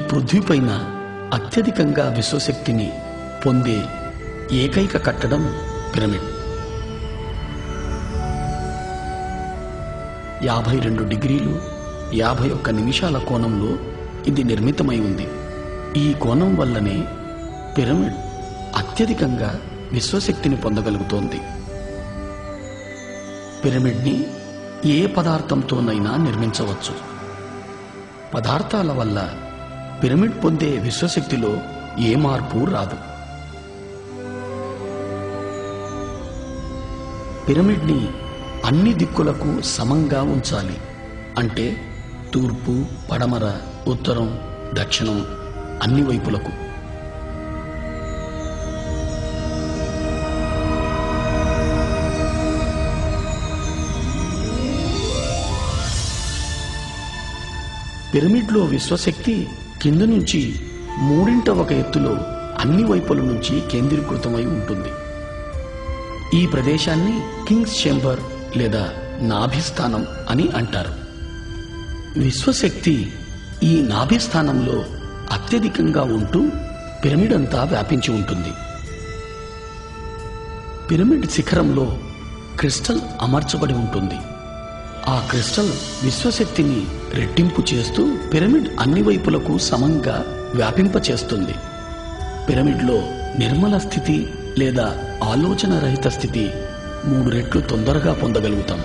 పృథ్వీపైన అత్యధికంగా విశ్వశక్తిని పొందే ఏకైక కట్టడం పిరమిడ్. 52 డిగ్రీలు 51 నిమిషాల కోణంలో ఇది నిర్మితమై ఉంది. ఈ కోణం వల్లనే పిరమిడ్ అత్యధికంగా విశ్వశక్తిని పొందగలుగుతోంది. పిరమిడ్ని ఏ పదార్థంతోనైనా నిర్మించవచ్చు. పదార్థాల వల్ల పిరమిడ్ పొందే విశ్వశక్తిలో ఏ మార్పు రాదు. పిరమిడ్ని అన్ని దిక్కులకు సమంగా ఉంచాలి. అంటే తూర్పు, పడమర, ఉత్తరం, దక్షిణం అన్ని వైపులకు. పిరమిడ్లో విశ్వశక్తి కింద నుంచి 3/1 ఎత్తులో అన్ని వైపుల నుంచి కేంద్రీకృతమై ఉంటుంది. ఈ ప్రదేశాన్ని కింగ్స్ చేంబర్ లేదా నాభిస్థానం అని అంటారు. విశ్వశక్తి ఈ నాభిస్థానంలో అత్యధికంగా ఉంటూ పిరమిడ్ అంతా వ్యాపించి ఉంటుంది. పిరమిడ్ శిఖరంలో క్రిస్టల్ అమర్చబడి ఉంటుంది. ఆ క్రిస్టల్ విశ్వశక్తిని రెట్టింపు చేస్తూ పిరమిడ్ అన్ని వైపులకు సమంగా వ్యాపింపచేస్తుంది. పిరమిడ్లో నిర్మల స్థితి లేదా ఆలోచన రహిత స్థితి 3 రెట్లు తొందరగా పొందగలుగుతాం.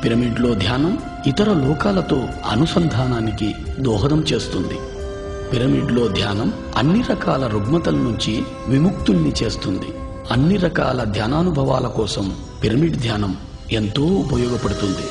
పిరమిడ్లో ధ్యానం ఇతర లోకాలతో అనుసంధానానికి దోహదం చేస్తుంది. పిరమిడ్లో ధ్యానం అన్ని రకాల రుగ్మతల నుంచి విముక్తుల్ని చేస్తుంది. అన్ని రకాల ధ్యానానుభవాల కోసం పిరమిడ్ ధ్యానం ఎంతో ఉపయోగపడుతుంది.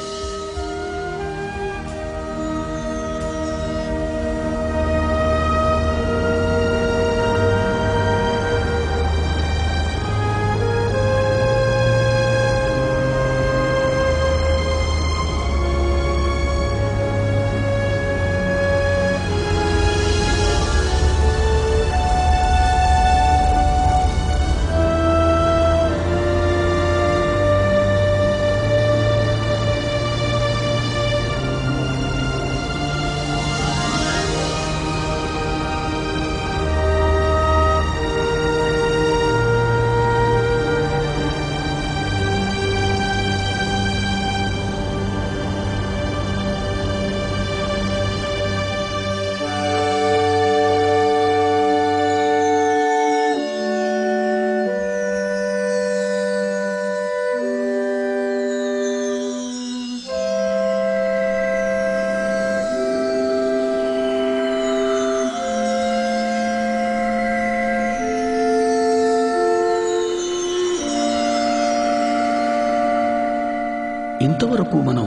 ఇంతవరకు మనం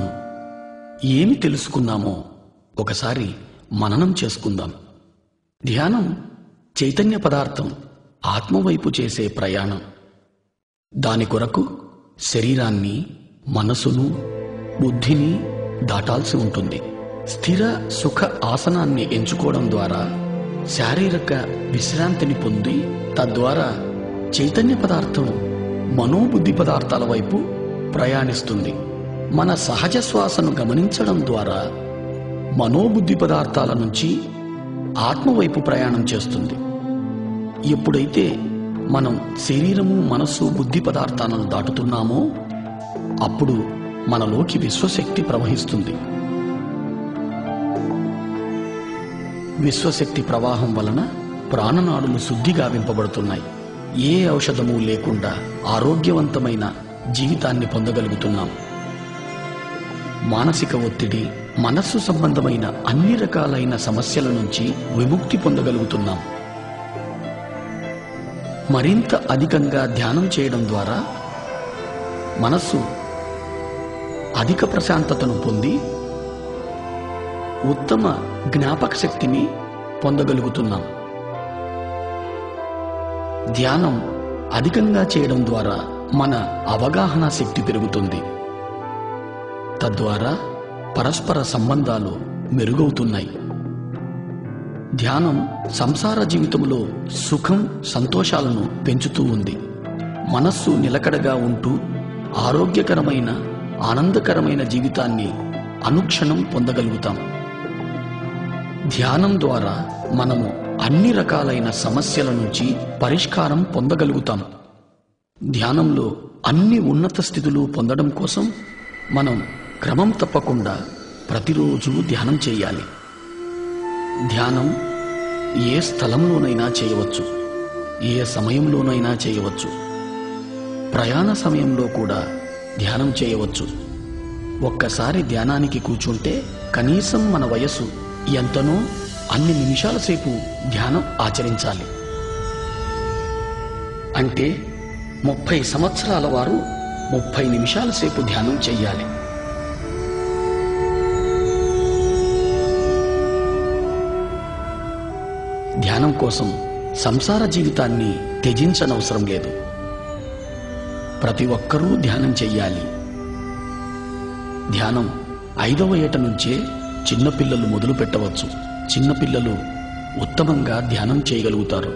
ఏమి తెలుసుకున్నామో ఒకసారి మననం చేసుకుందాం. ధ్యానం చైతన్య పదార్థం ఆత్మవైపు చేసే ప్రయాణం. దాని కొరకు శరీరాన్ని, మనసును, బుద్ధిని దాటాల్సి ఉంటుంది. స్థిర సుఖ ఆసనాన్ని ఎంచుకోవడం ద్వారా శారీరక విశ్రాంతిని పొంది తద్వారా చైతన్య పదార్థం మనోబుద్ధి పదార్థాల వైపు ప్రయాణిస్తుంది. మన సహజ శ్వాసను గమనించడం ద్వారా మనోబుద్ధి పదార్థాల నుంచి ఆత్మవైపు ప్రయాణం చేస్తుంది. ఎప్పుడైతే మనం శరీరము, మనస్సు, బుద్ధి పదార్థాలను దాటుతున్నామో అప్పుడు మనలోకి విశ్వశక్తి ప్రవహిస్తుంది. విశ్వశక్తి ప్రవాహం వలన ప్రాణనాడులు శుద్ధిగా వింపబడుతున్నాయి. ఏ ఔషధము లేకుండా ఆరోగ్యవంతమైన జీవితాన్ని పొందగలుగుతున్నాం. మానసిక ఒత్తిడి, మనస్సు సంబంధమైన అన్ని రకాలైన సమస్యల నుంచి విముక్తి పొందగలుగుతున్నాం. మరింత అధికంగా ధ్యానం చేయడం ద్వారా మనస్సు అధిక ప్రశాంతతను పొంది ఉత్తమ జ్ఞాపక శక్తిని పొందగలుగుతున్నాం. ధ్యానం అధికంగా చేయడం ద్వారా మన అవగాహన శక్తి పెరుగుతుంది. తద్వారా పరస్పర సంబంధాలు మెరుగవుతున్నాయి. ధ్యానం సంసార జీవితంలో సుఖం, సంతోషాలను పెంచుతూ ఉంది. మనస్సు నిలకడగా ఉంటూ ఆరోగ్యకరమైన ఆనందకరమైన జీవితాన్ని అనుక్షణం పొందగలుగుతాం. ధ్యానం ద్వారా మనము అన్ని రకాలైన సమస్యల నుంచి పరిష్కారం పొందగలుగుతాం. ధ్యానంలో అన్ని ఉన్నత స్థితులు పొందడం కోసం మనం క్రమం తప్పకుండా ప్రతిరోజు ధ్యానం చేయాలి. ధ్యానం ఏ స్థలంలోనైనా చేయవచ్చు, ఏ సమయంలోనైనా చేయవచ్చు. ప్రయాణ సమయంలో కూడా ధ్యానం చేయవచ్చు. ఒక్కసారి ధ్యానానికి కూర్చుంటే కనీసం మన వయస్సు ఎంతనో అన్ని నిమిషాల సేపు ధ్యానం ఆచరించాలి. అంటే 30 సంవత్సరాల వారు 30 నిమిషాల సేపు ధ్యానం చెయ్యాలి. ధ్యానం కోసం సంసార జీవితాన్ని త్యజించనవసరం లేదు. ప్రతి ఒక్కరూ ధ్యానం చెయ్యాలి. ధ్యానం 5వ ఏట నుంచే చిన్నపిల్లలు మొదలు పెట్టవచ్చు. చిన్నపిల్లలు ఉత్తమంగా ధ్యానం చేయగలుగుతారు.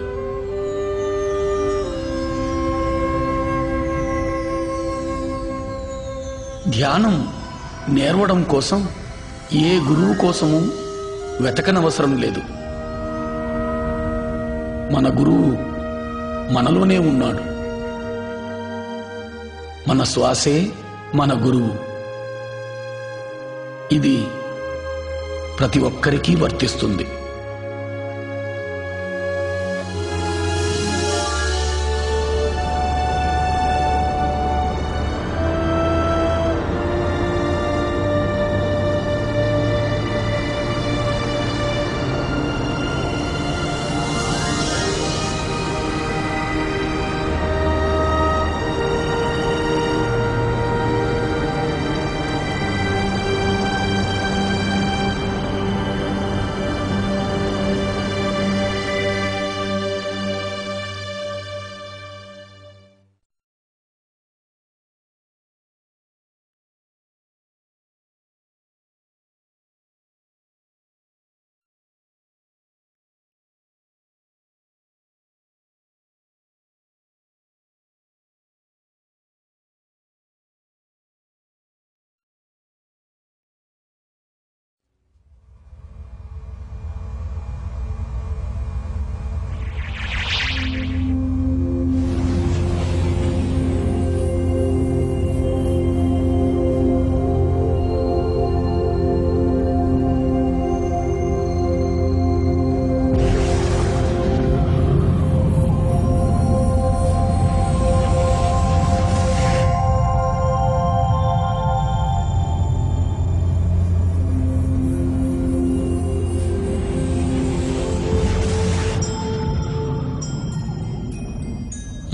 ధ్యానం నేర్వడం కోసం ఏ గురువు కోసము వెతకనవసరం లేదు. మన గురువు మనలోనే ఉన్నాడు. మన శ్వాసే మన గురువు. ఇది ప్రతి ఒక్కరికి వర్తిస్తుంది.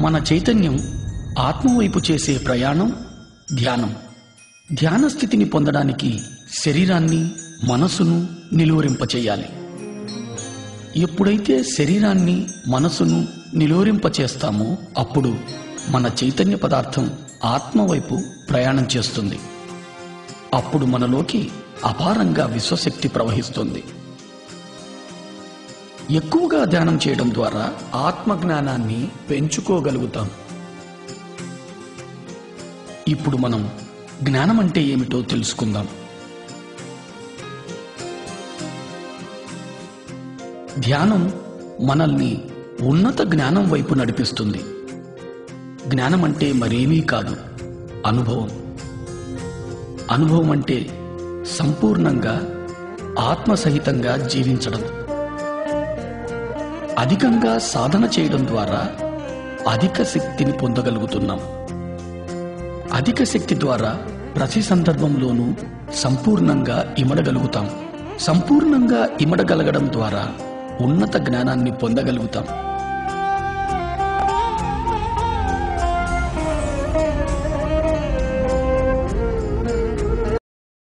మన చైతన్యం ఆత్మవైపు చేసే ప్రయాణం ధ్యానం. ధ్యాన స్థితిని పొందడానికి శరీరాన్ని, మనసును నిలువరింపచేయాలి. ఎప్పుడైతే శరీరాన్ని, మనసును నిలువరింపచేస్తామో అప్పుడు మన చైతన్య పదార్థం ఆత్మవైపు ప్రయాణం చేస్తుంది. అప్పుడు మనలోకి అపారంగా విశ్వశక్తి ప్రవహిస్తుంది. ఎక్కువగా ధ్యానం చేయడం ద్వారా ఆత్మజ్ఞానాన్ని పెంచుకోగలుగుతాం. ఇప్పుడు మనం జ్ఞానం అంటే ఏమిటో తెలుసుకుందాం. ధ్యానం మనల్ని ఉన్నత జ్ఞానం వైపు నడిపిస్తుంది. జ్ఞానం అంటే మరేమీ కాదు, అనుభవం. అనుభవం అంటే సంపూర్ణంగా ఆత్మసహితంగా జీవించడం. అధికంగా సాధన చేయడం ద్వారా అధిక శక్తిని పొందగలుగుతున్నాం. అధిక శక్తి ద్వారా ప్రతి సందర్భంలోనూ సంపూర్ణంగా ఇమడగలుగుతాం. సంపూర్ణంగా ఇమడగలగడం ద్వారా ఉన్నత జ్ఞానాన్ని పొందగలుగుతాం.